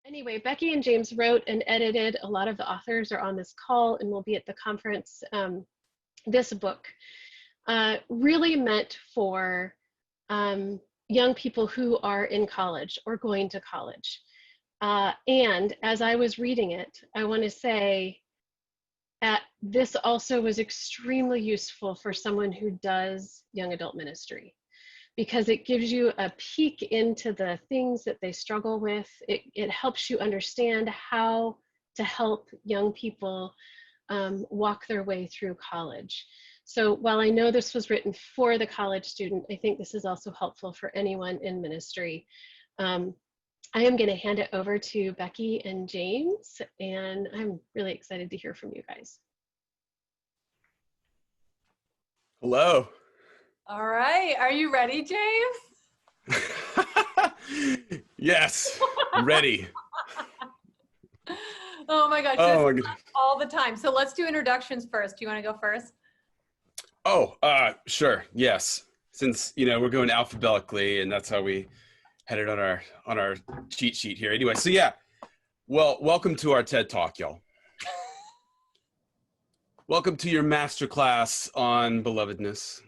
Anyway, Becky and James wrote and edited. A lot of the authors are on this call and will be at the conference. This book really meant for young people who are in college or going to college. And as I was reading it, I want to say this also was extremely useful for someone who does young adult ministry, because it gives you a peek into the things that they struggle with. It helps you understand how to help young people walk their way through college. So while I know this was written for the college student, I think this is also helpful for anyone in ministry. I am going to hand it over to Becky and James, and I'm really excited to hear from you guys. Hello. All right. Are you ready, James? Yes, ready. Oh my gosh, Oh, this is all the time. So let's do introductions first. Do you want to go first? Oh, sure. Yes. Since, we're going alphabetically, and that's how we had it on our cheat sheet here. Anyway, so yeah. Well, welcome to our TED Talk, y'all. Welcome to your masterclass on Belovedness.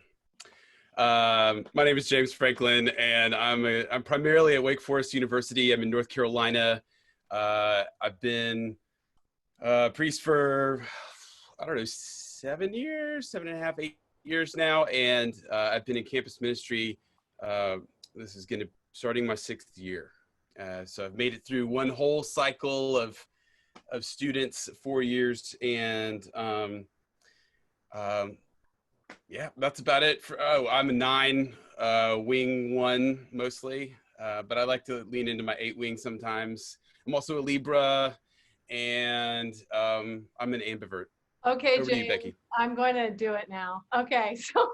My name is James Franklin, and I'm primarily at Wake Forest University. I'm in North Carolina. I've been a priest for, I don't know, 7 years, 7.5, 8 years now, and I've been in campus ministry. This is going to starting my 6th year. So I've made it through one whole cycle of students, 4 years, and yeah, that's about it. I'm a 9, wing 1 mostly, but I like to lean into my 8 wing sometimes. I'm also a Libra, and I'm an ambivert. Okay, Over James, to you, Becky. I'm going to do it now. Okay, so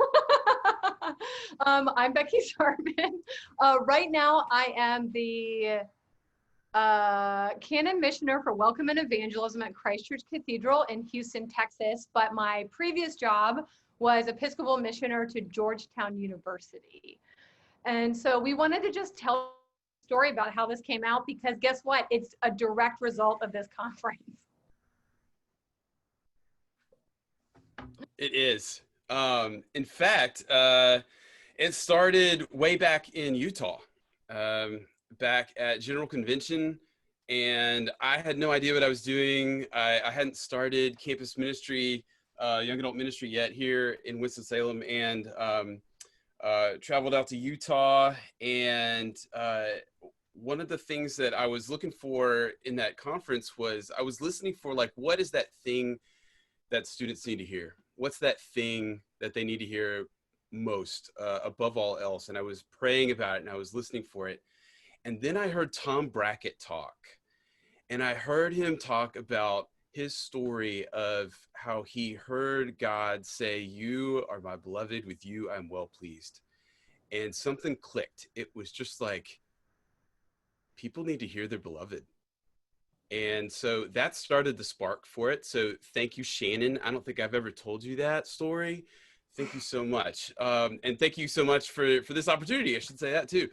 I'm Becky Zartman. Right now, I am the canon missioner for Welcome and Evangelism at Christ Church Cathedral in Houston, Texas. But my previous job was Episcopal missioner to Georgetown University. And so we wanted to just tell a story about how this came out, because guess what? It's a direct result of this conference. It is. In fact, it started way back in Utah, back at General Convention, and I had no idea what I was doing. I hadn't started campus ministry, young adult ministry yet here in Winston-Salem, and traveled out to Utah. And one of the things that I was looking for in that conference was I was listening for, like, what is that thing that students need to hear? What's that thing that they need to hear most, above all else? And I was praying about it, and I was listening for it. And then I heard Tom Brackett talk, and I heard him talk about his story of how he heard God say, "You are my beloved, with you I'm well pleased." And something clicked. It was just like, people need to hear their beloved. And so that started the spark for it. So thank you, Shannon. I don't think I've ever told you that story. Thank you so much. And thank you so much for this opportunity. I should say that too.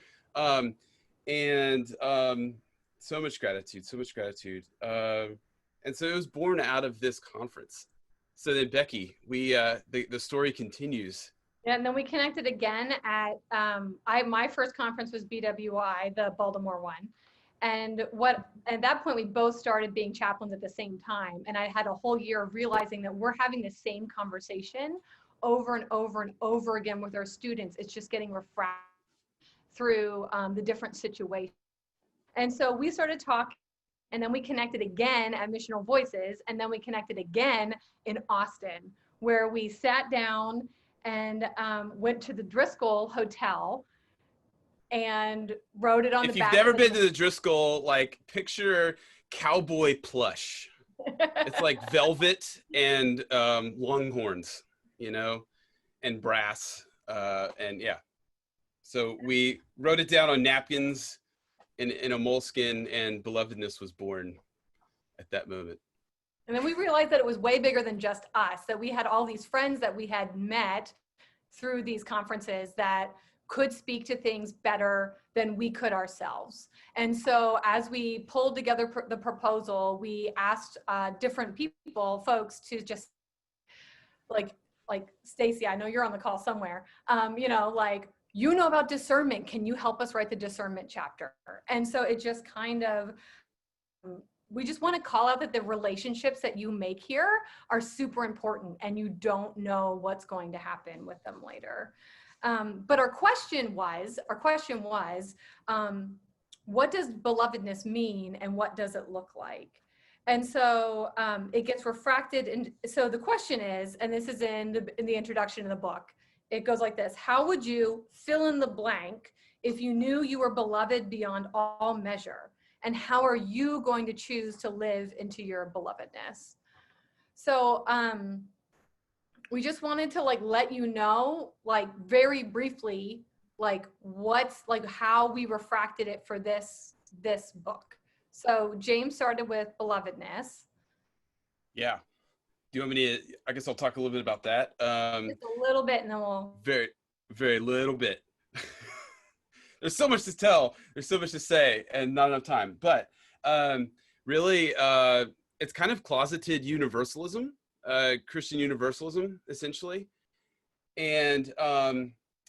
So much gratitude, so much gratitude. And so it was born out of this conference. So then, Becky, the story continues. Yeah, and then we connected again at, my first conference was BWI, the Baltimore one. And at that point, we both started being chaplains at the same time. And I had a whole year of realizing that we're having the same conversation over and over and over again with our students. It's just getting refracted through the different situations. And so we started talking, and then we connected again at Missional Voices. And then we connected again in Austin, where we sat down and went to the Driscoll Hotel and wrote it on the back. If you've never been to the Driscoll, like, picture cowboy plush. It's like velvet and longhorns, and brass, and yeah. So we wrote it down on napkins in a moleskin, and Belovedness was born at that moment. And then we realized that it was way bigger than just us, that we had all these friends that we had met through these conferences that could speak to things better than we could ourselves. And so as we pulled together the proposal, we asked different folks to just like Stacy, I know you're on the call somewhere, you know about discernment. Can you help us write the discernment chapter? And so it just kind of, we just want to call out that the relationships that you make here are super important, and you don't know what's going to happen with them later. But our question was, what does belovedness mean, and what does it look like? And so it gets refracted. And so the question is, and this is in the introduction of the book, it goes like this: how would you fill in the blank if you knew you were beloved beyond all measure? And how are you going to choose to live into your belovedness? So we just wanted to let you know, very briefly, how we refracted it for this book. So James started with belovedness. Yeah. Do you want me to, I guess I'll talk a little bit about that. Just a little bit, and then we'll. Very, very little bit. There's so much to tell. There's so much to say, and not enough time. But really, it's kind of closeted universalism, Christian universalism, essentially. And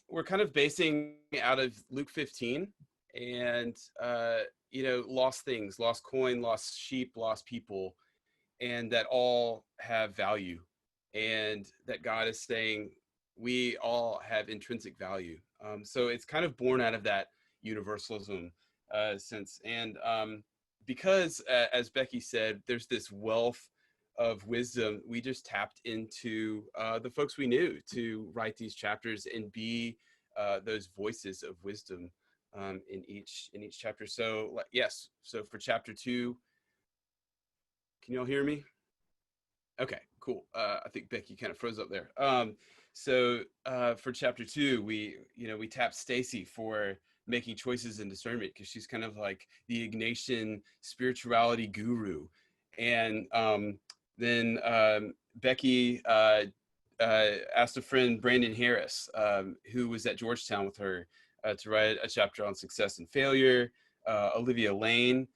we're kind of basing out of Luke 15 and, lost things, lost coin, lost sheep, lost people, and that all have value, and that God is saying we all have intrinsic value. So it's kind of born out of that universalism sense. And because, as Becky said, there's this wealth of wisdom, we just tapped into the folks we knew to write these chapters and be those voices of wisdom in each chapter. So yes, so for chapter 2, can y'all hear me? Okay, cool. I think Becky kind of froze up there. So for chapter 2, we tapped Stacy for making choices in discernment, because she's kind of like the Ignatian spirituality guru. And then Becky asked a friend, Brandon Harris, who was at Georgetown with her, to write a chapter on success and failure. Olivia Lane,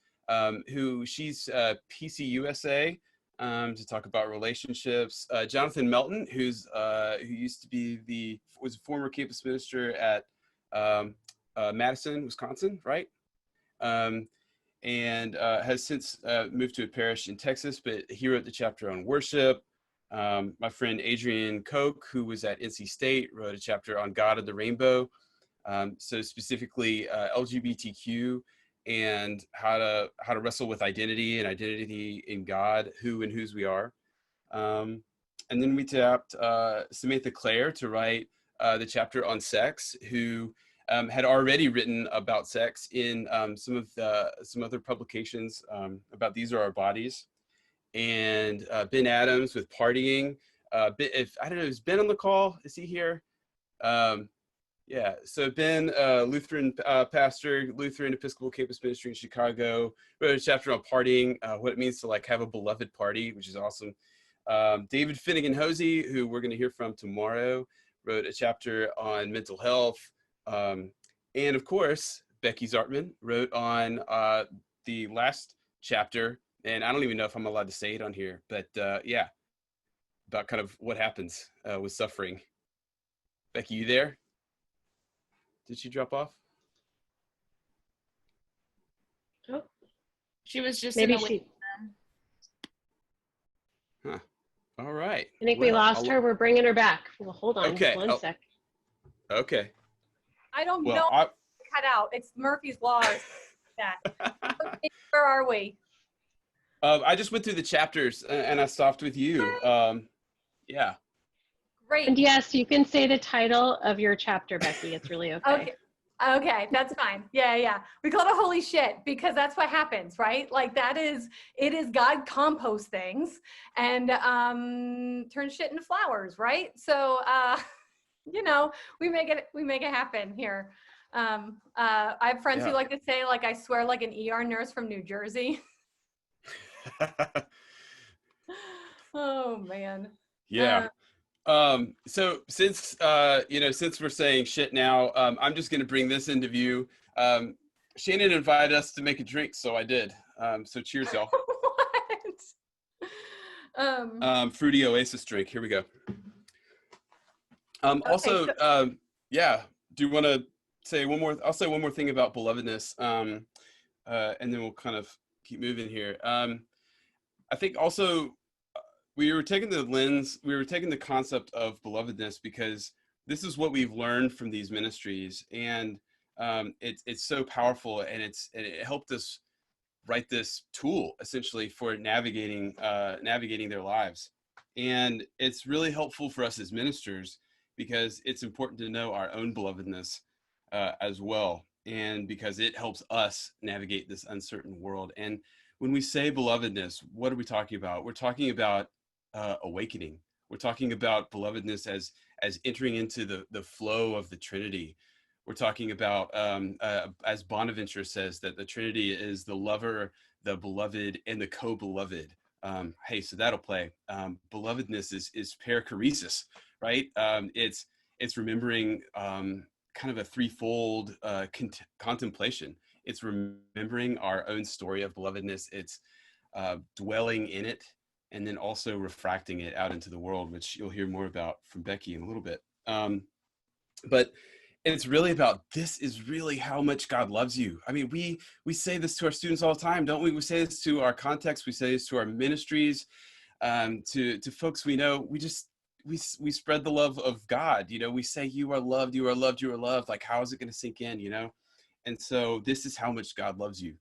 who she's PCUSA, to talk about relationships. Jonathan Melton, who used to was a former campus minister at Madison, Wisconsin, right? And has since moved to a parish in Texas, but he wrote the chapter on worship. My friend Adrian Koch, who was at NC State, wrote a chapter on God of the Rainbow. So specifically LGBTQ and how to wrestle with identity and identity in God, who and whose we are. And then we tapped Samantha Clare to write the chapter on sex, who had already written about sex in some other publications about These Are Our Bodies. And Ben Adams with partying. I don't know, is Ben on the call? Is he here? Yeah, so Ben, Lutheran pastor, Lutheran Episcopal Campus Ministry in Chicago, wrote a chapter on partying, what it means to have a beloved party, which is awesome. David Finnegan Hosey, who we're going to hear from tomorrow, wrote a chapter on mental health. And of course, Becky Zartman wrote on the last chapter, and I don't even know if I'm allowed to say it on here, but yeah, about kind of what happens with suffering. Becky, you there? Did she drop off? Oh, she was just maybe in the she. Huh. All right. I think we lost her. We're bringing her back. Well, hold on. Okay. One sec. Okay. I don't know. Cut out. It's Murphy's Law. That. Where are we? I just went through the chapters and I stopped with you. Yeah. Great. And yes, you can say the title of your chapter, Becky. It's really okay. Okay, that's fine. Yeah. We call it a holy shit because that's what happens, right? It is God composts things and turns shit into flowers, right? So, we make it happen here. I have friends who like to say, I swear like an ER nurse from New Jersey. Oh, man. Yeah. So since since we're saying shit now, I'm just gonna bring this into view. Shannon invited us to make a drink, so I did. So cheers, y'all. What? Fruity Oasis drink. Here we go. Also, yeah. Do you want to say one more? I'll say one more thing about belovedness, and then we'll kind of keep moving here. I think also we were taking the concept of belovedness because this is what we've learned from these ministries, and it's so powerful, and it helped us write this tool essentially for navigating their lives. And it's really helpful for us as ministers because it's important to know our own belovedness as well, and because it helps us navigate this uncertain world. And when we say belovedness, what are we talking about? We're talking about awakening. We're talking about belovedness as entering into the flow of the Trinity. We're talking about, as Bonaventure says, that the Trinity is the lover, the beloved, and the co-beloved. Hey, so that'll play. Belovedness is perichoresis, right? It's remembering kind of a threefold contemplation. It's remembering our own story of belovedness. It's dwelling in it, and then also refracting it out into the world, which you'll hear more about from Becky in a little bit. But it's really about, this is really how much God loves you. I mean, we say this to our students all the time, don't we? We say this to our context. We say this to our ministries, to folks we know. We spread the love of God. You know, we say, you are loved, you are loved, you are loved. Like, how is it going to sink in, you know? And so this is how much God loves you.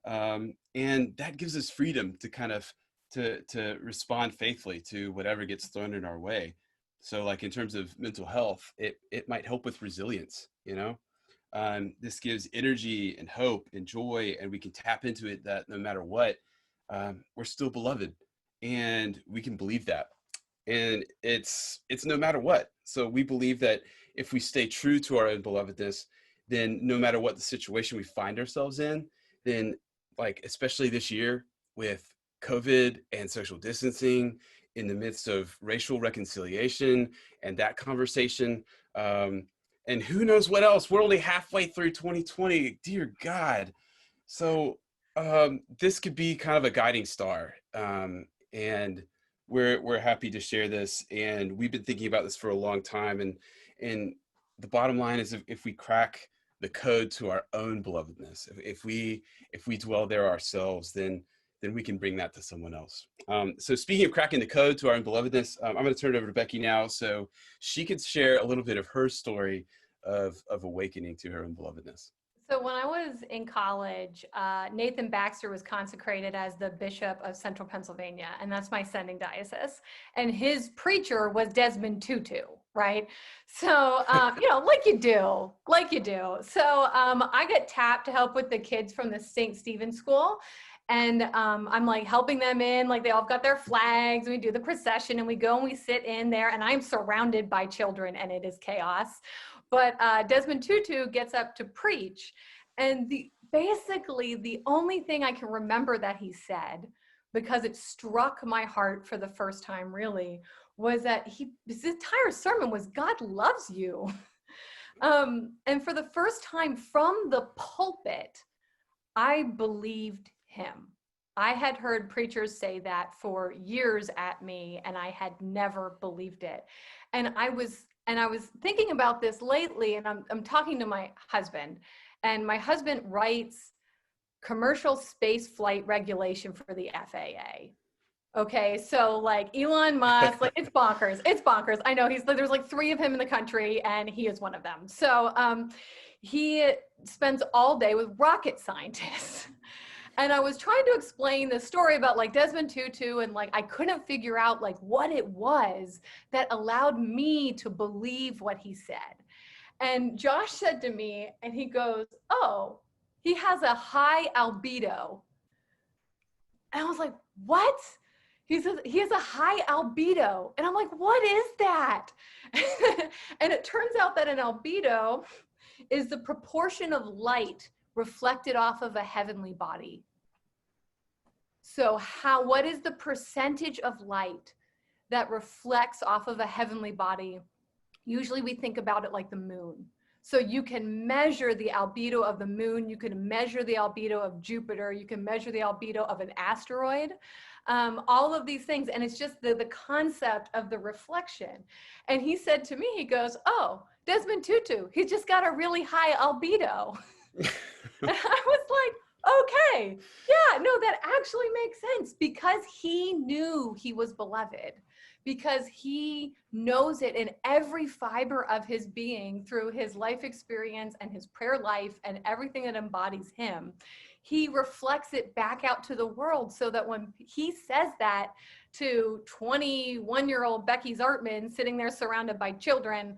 And that gives us freedom to kind of, to respond faithfully to whatever gets thrown in our way. So like in terms of mental health, it might help with resilience, you know? This gives energy and hope and joy, and we can tap into it that no matter what, we're still beloved, and we can believe that. And it's no matter what. So we believe that if we stay true to our own belovedness, then no matter what the situation we find ourselves in, then like, especially this year with COVID and social distancing, in the midst of racial reconciliation and that conversation, and who knows what else, we're only halfway through 2020, dear God. So this could be kind of a guiding star, and we're happy to share this, and we've been thinking about this for a long time, and the bottom line is, if we crack the code to our own belovedness, if we dwell there ourselves, then we can bring that to someone else. So speaking of cracking the code to our own belovedness, I'm going to turn it over to Becky now, so she could share a little bit of her story of awakening to her own belovedness. So when I was in college, Nathan Baxter was consecrated as the Bishop of Central Pennsylvania, and that's my sending diocese. And his preacher was Desmond Tutu, right? So, you know, like you do. So I got tapped to help with the kids from the St. Stephen's School. And I'm like helping them in, like they all got their flags, and we do the procession, and we go and we sit in there, and I'm surrounded by children, and it is chaos. But Desmond Tutu gets up to preach, and basically the only thing I can remember that he said, because it struck my heart for the first time really, was that his entire sermon was, God loves you. And for the first time from the pulpit, I believed him. I had heard preachers say that for years at me, and I had never believed it. And I was thinking about this lately, and I'm talking to my husband, and my husband writes commercial space flight regulation for the FAA. Okay, so like Elon Musk, like it's bonkers. I know there's like 3 of him in the country, and he is one of them. So he spends all day with rocket scientists. And I was trying to explain the story about like Desmond Tutu, and like I couldn't figure out like what it was that allowed me to believe what he said. And Josh said to me, and he goes, "Oh, he has a high albedo." And I was like, "What?" He says he has a high albedo. And I'm like, "What is that?" And it turns out that an albedo is the proportion of light reflected off of a heavenly body. So what is the percentage of light that reflects off of a heavenly body. Usually we think about it like the moon. So you can measure the albedo of the moon, you can measure the albedo of Jupiter, you can measure the albedo of an asteroid, all of these things. And it's just the concept of the reflection. And he said to me, he goes, oh, Desmond Tutu, he's just got a really high albedo. And I was like, okay, yeah, no, that actually makes sense, because he knew he was beloved, because he knows it in every fiber of his being through his life experience and his prayer life and everything that embodies him. He reflects it back out to the world, so that when he says that to 21-year-old Becky Zartman sitting there surrounded by children,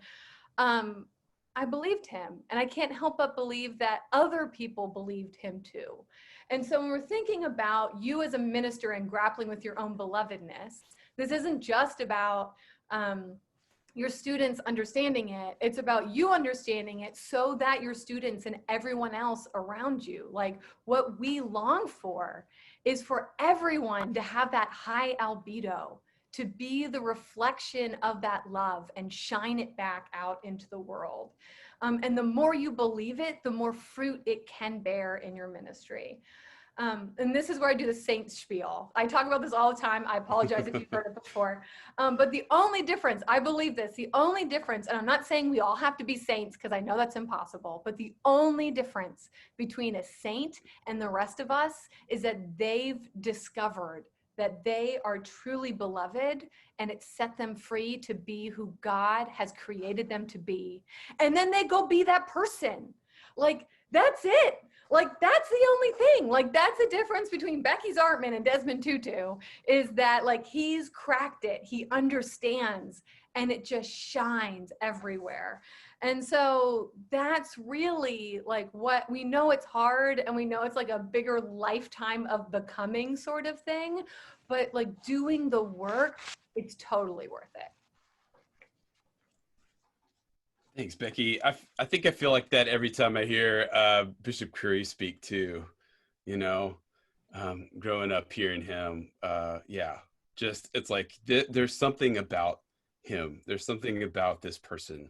I believed him. And I can't help but believe that other people believed him too. And so when we're thinking about you as a minister and grappling with your own belovedness, this isn't just about your students understanding it. It's about you understanding it, so that your students and everyone else around you, like, what we long for is for everyone to have that high albedo, to be the reflection of that love and shine it back out into the world. And the more you believe it, the more fruit it can bear in your ministry. And this is where I do the saints spiel. I talk about this all the time. I apologize if you've heard it before. But the only difference, I believe this, the only difference, and I'm not saying we all have to be saints, because I know that's impossible, but the only difference between a saint and the rest of us is that they've discovered that they are truly beloved, and it set them free to be who God has created them to be. And then they go be that person. Like, that's it. Like, that's the only thing. Like, that's the difference between Becky Zartman and Desmond Tutu, is that, like, he's cracked it. He understands, and it just shines everywhere. And so that's really like what we know. It's hard, and we know it's like a bigger lifetime of becoming sort of thing, but like doing the work, it's totally worth it. Thanks, Becky. I think I feel like that every time I hear Bishop Curry speak too, you know, growing up hearing him. Yeah, just, it's like there's something about him. There's something about this person.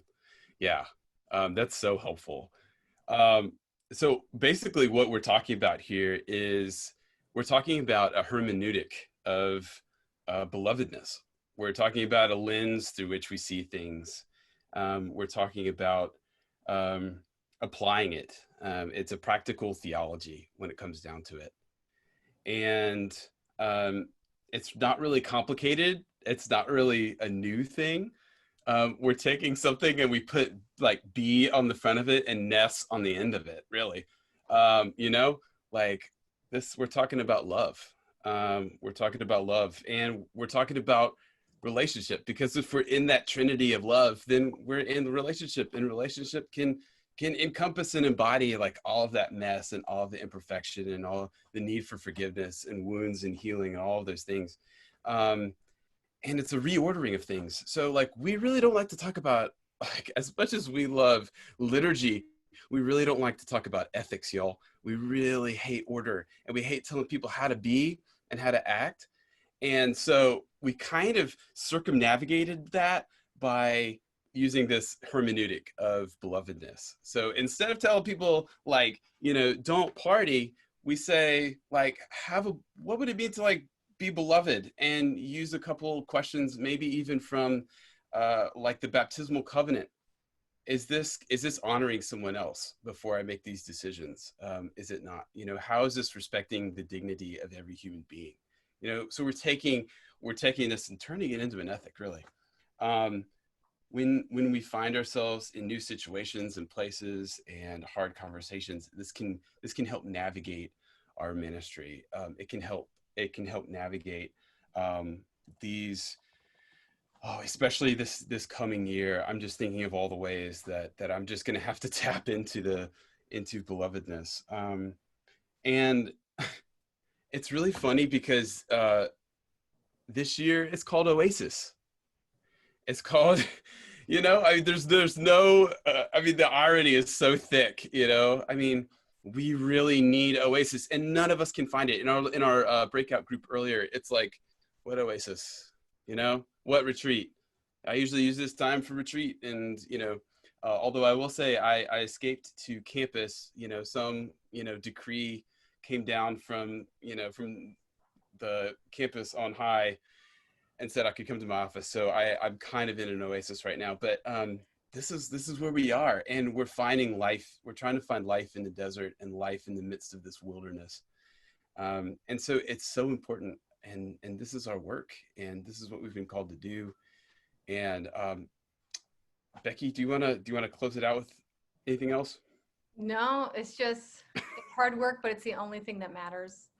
Yeah, that's so helpful. So basically what we're talking about here is we're talking about a hermeneutic of belovedness. We're talking about a lens through which we see things. We're talking about applying it. It's a practical theology when it comes down to it. And it's not really complicated. It's not really a new thing. We're taking something and we put like B on the front of it and ness on the end of it, really. You know, like this, we're talking about love. We're talking about love, and we're talking about relationship, because if we're in that trinity of love, then we're in the relationship, and relationship can encompass and embody like all of that mess and all of the imperfection and all the need for forgiveness and wounds and healing and all of those things. And it's a reordering of things. So like, we really don't like to talk about, like, as much as we love liturgy, we really don't like to talk about ethics, y'all. We really hate order, and we hate telling people how to be and how to act. And so we kind of circumnavigated that by using this hermeneutic of belovedness. So instead of telling people like, you know, don't party, we say like, what would it mean to like be beloved, and use a couple questions, maybe even from like the baptismal covenant. Is this honoring someone else before I make these decisions? Is it not? You know, how is this respecting the dignity of every human being? You know, so we're taking this and turning it into an ethic, really. When we find ourselves in new situations and places and hard conversations, this can help navigate our ministry. It can help navigate these. Oh, especially this coming year. I'm just thinking of all the ways that I'm just going to have to tap into belovedness. And it's really funny because this year it's called Oasis. It's called, you know, there's no, I mean, the irony is so thick, you know. I mean, we really need Oasis, and none of us can find it. In our breakout group earlier, it's like, what Oasis? What retreat? I usually use this time for retreat. And, although I will say I escaped to campus, some, decree came down from the campus on high and said I could come to my office. So I'm kind of in an oasis right now, but this is where we are, and we're finding life. We're trying to find life in the desert and life in the midst of this wilderness. And so it's so important, and this is our work, and this is what we've been called to do. And Becky, do you want to close it out with anything else? No, it's just, it's hard work, but it's the only thing that matters.